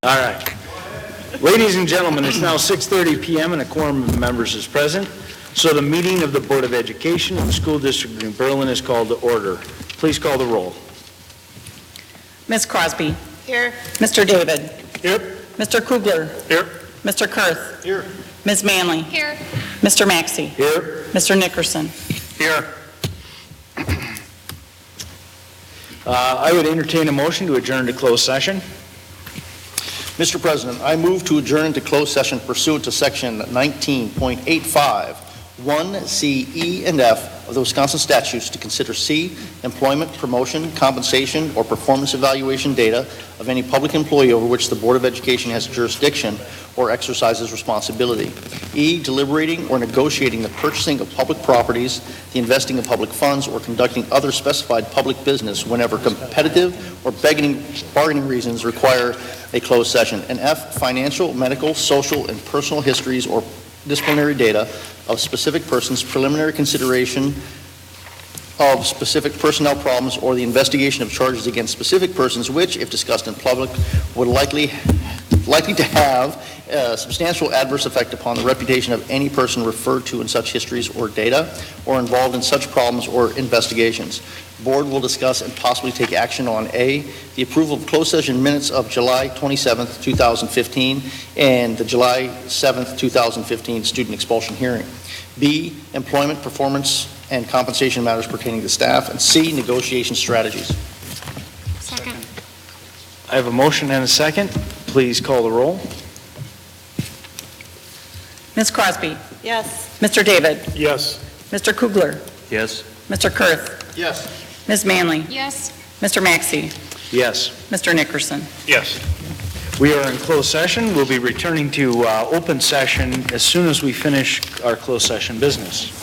All right. Ladies and gentlemen, it's now 6:30 p.m. and a quorum of members is present. So the meeting of the Board of Education of the School District of New Berlin is called to order. Please call the roll. Ms. Crosby. Here. Mr. David. Here. Mr. Kugler. Here. Mr. Kurth. Here. Ms. Manley. Here. Mr. Maxey. Here. Mr. Nickerson. Here. I would entertain a motion to adjourn to closed session. Mr. President, I move to adjourn into closed session pursuant to Section 19.85, 1C, E, and F of the Wisconsin statutes to consider C, employment, promotion, compensation, or performance evaluation data of any public employee over which the Board of Education has jurisdiction or exercises responsibility. E, deliberating or negotiating the purchasing of public properties, the investing of public funds, or conducting other specified public business whenever competitive or bargaining reasons require a closed session. And F, financial, medical, social, and personal histories or disciplinary data of specific persons, preliminary consideration of specific personnel problems, or the investigation of charges against specific persons which, if discussed in public, would likely to have a substantial adverse effect upon the reputation of any person referred to in such histories or data or involved in such problems or investigations. The Board will discuss and possibly take action on A, the approval of closed session minutes of July 27th, 2015 and the July 7th, 2015 student expulsion hearing. B, employment, performance, and compensation matters pertaining to staff. And C, negotiation strategies. Second. I have a motion and a second. Please call the roll. Ms. Crosby. Yes. Mr. David. Yes. Mr. Kugler. Yes. Mr. Kurth. Yes. Ms. Manley. Yes. Mr. Maxey. Yes. Mr. Nickerson. Yes. We are in closed session. We'll be returning to open session as soon as we finish our closed session business.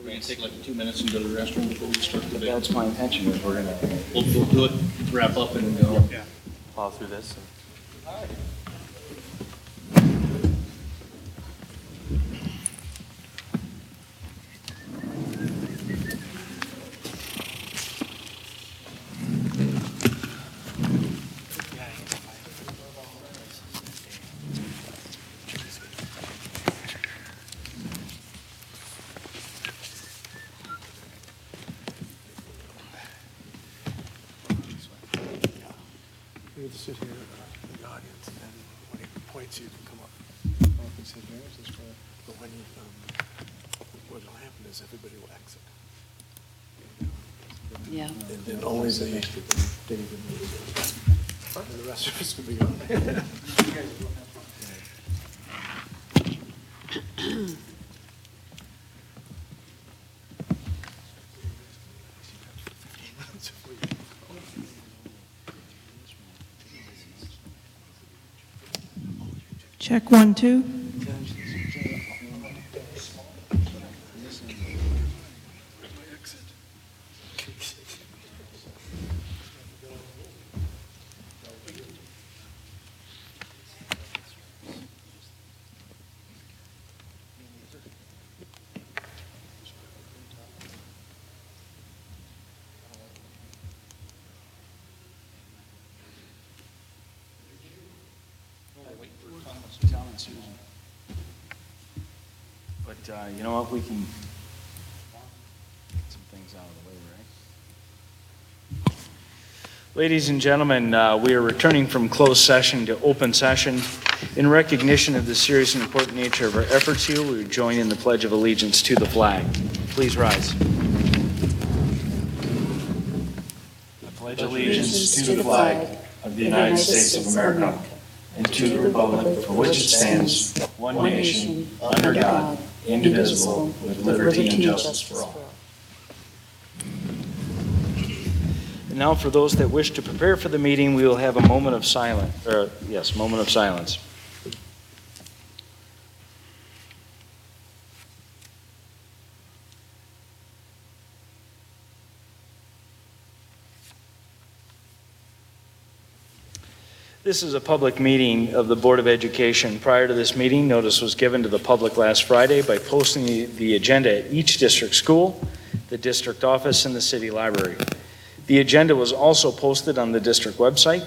We're going to take like 2 minutes and go to the restroom before we start the day. That's my intention, is we're going to... We'll do it, wrap up and go. Plow through this. You have to sit here in the audience, and when he points, you can come up. But when you, what'll happen is everybody will exit. Yeah. And then only the rest of us will be gone. Check 1, 2. But you know what, we can get some things out of the way, right? Ladies and gentlemen, we are returning from closed session to open session. In recognition of the serious and important nature of our efforts here, we would join in the Pledge of Allegiance to the flag. Please rise. I pledge allegiance to the flag of the United States of America and to the republic for which it stands, one nation, under God, indivisible, with liberty and justice for all. And now for those that wish to prepare for the meeting, we will have a moment of silence. Moment of silence. This is a public meeting of the Board of Education. Prior to this meeting, notice was given to the public last Friday by posting the agenda at each district school, the district office, and the city library. The agenda was also posted on the district website.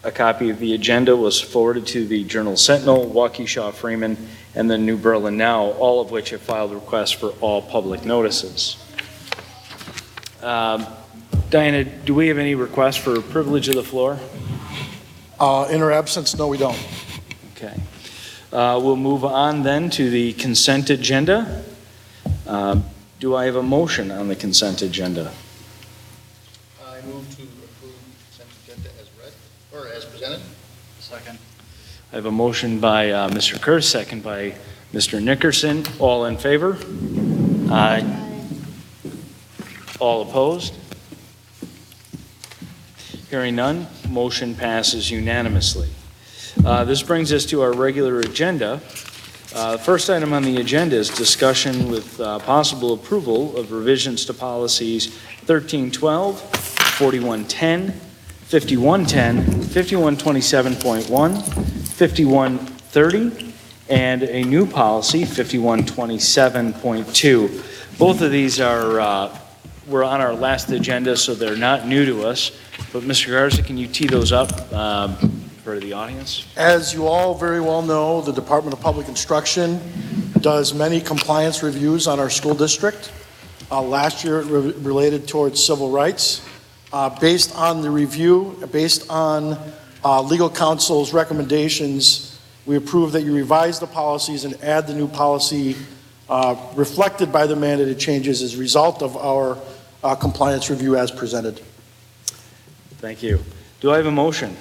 A copy of the agenda was forwarded to the Journal Sentinel, Waukesha Freeman, and the New Berlin Now, all of which have filed requests for all public notices. Diana, do we have any requests for privilege of the floor? In her absence, no, we don't. Okay. We'll move on then to the consent agenda. Do I have a motion on the consent agenda? I move to approve consent agenda as read, or as presented. Second. I have a motion by Mr. Kerr, second by Mr. Nickerson. All in favor? Aye. All opposed? Hearing none, motion passes unanimously. This brings us to our regular agenda. First item on the agenda is discussion with possible approval of revisions to policies 1312, 4110, 5110, 5127.1, 5130, and a new policy, 5127.2. Both of these were on our last agenda, so they're not new to us. But Mr. Garza, can you tee those up for the audience? As you all very well know, the Department of Public Instruction does many compliance reviews on our school district. Last year, it related towards civil rights. Based on the review, based on legal counsel's recommendations, we approve that you revise the policies and add the new policy reflected by the mandated changes as a result of our compliance review as presented. Thank you. Do I have a motion?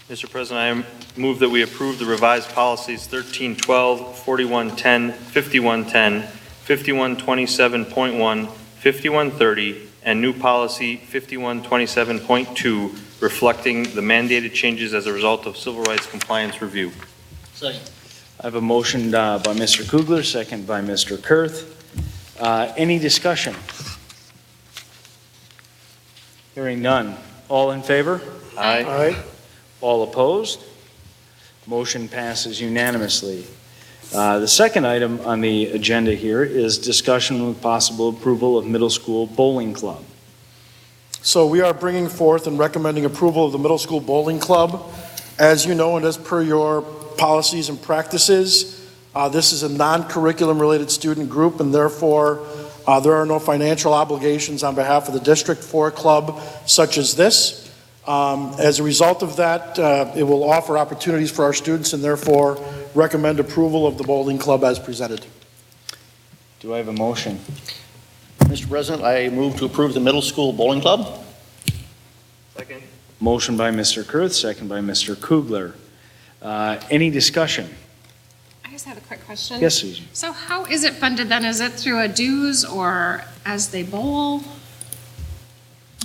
Mr. President, I move that we approve the revised policies 1312, 4110, 5110, 5127.1, 5130, and new policy 5127.2, reflecting the mandated changes as a result of civil rights compliance review. Second. I have a motion by Mr. Kugler, second by Mr. Kurth. Any discussion? Hearing none. All in favor? Aye. Aye. All opposed? Motion passes unanimously. The second item on the agenda here is discussion with possible approval of middle school bowling club. So we are bringing forth and recommending approval of the middle school bowling club. As you know, and as per your policies and practices, this is a non-curriculum related student group, and therefore there are no financial obligations on behalf of the district for a club such as this. As a result of that, it will offer opportunities for our students, and therefore recommend approval of the bowling club as presented. Do I have a motion? Mr. President, I move to approve the middle school bowling club. Second. Motion by Mr. Kurth, second by Mr. Kugler. Any discussion? I just have a quick question. Yes, Susan. So how is it funded then? Is it through a dues or as they bowl?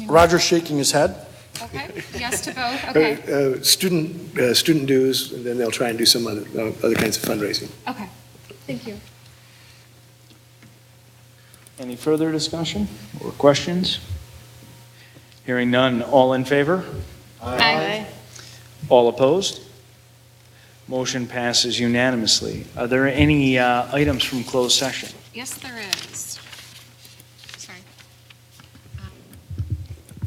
Roger's shaking his head. Okay, yes to both, okay, Student dues, and then they'll try and do some other kinds of fundraising. okay. Thank you. Any further discussion or questions? Hearing none. All in favor? Aye. All opposed? Motion passes unanimously. Are there any items from closed session? Yes, there is. Sorry.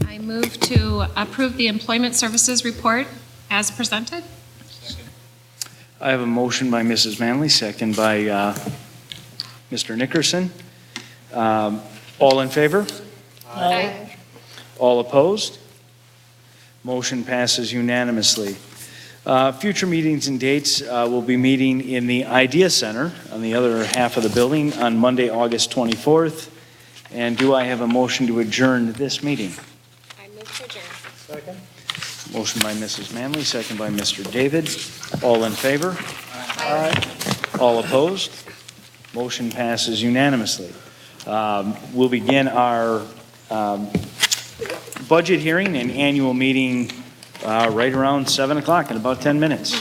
I move to approve the employment services report as presented. I have a motion by Mrs. Manley, second by Mr. Nickerson. All in favor? Aye. All opposed? Motion passes unanimously. Future meetings and dates, we'll be meeting in the Idea Center on the other half of the building on Monday, August 24th. And do I have a motion to adjourn this meeting? I move to adjourn. Motion by Mrs. Manley, second by Mr. David. All in favor? Aye. All opposed? Motion passes unanimously. We'll begin our budget hearing and annual meeting right around 7 o'clock in about 10 minutes.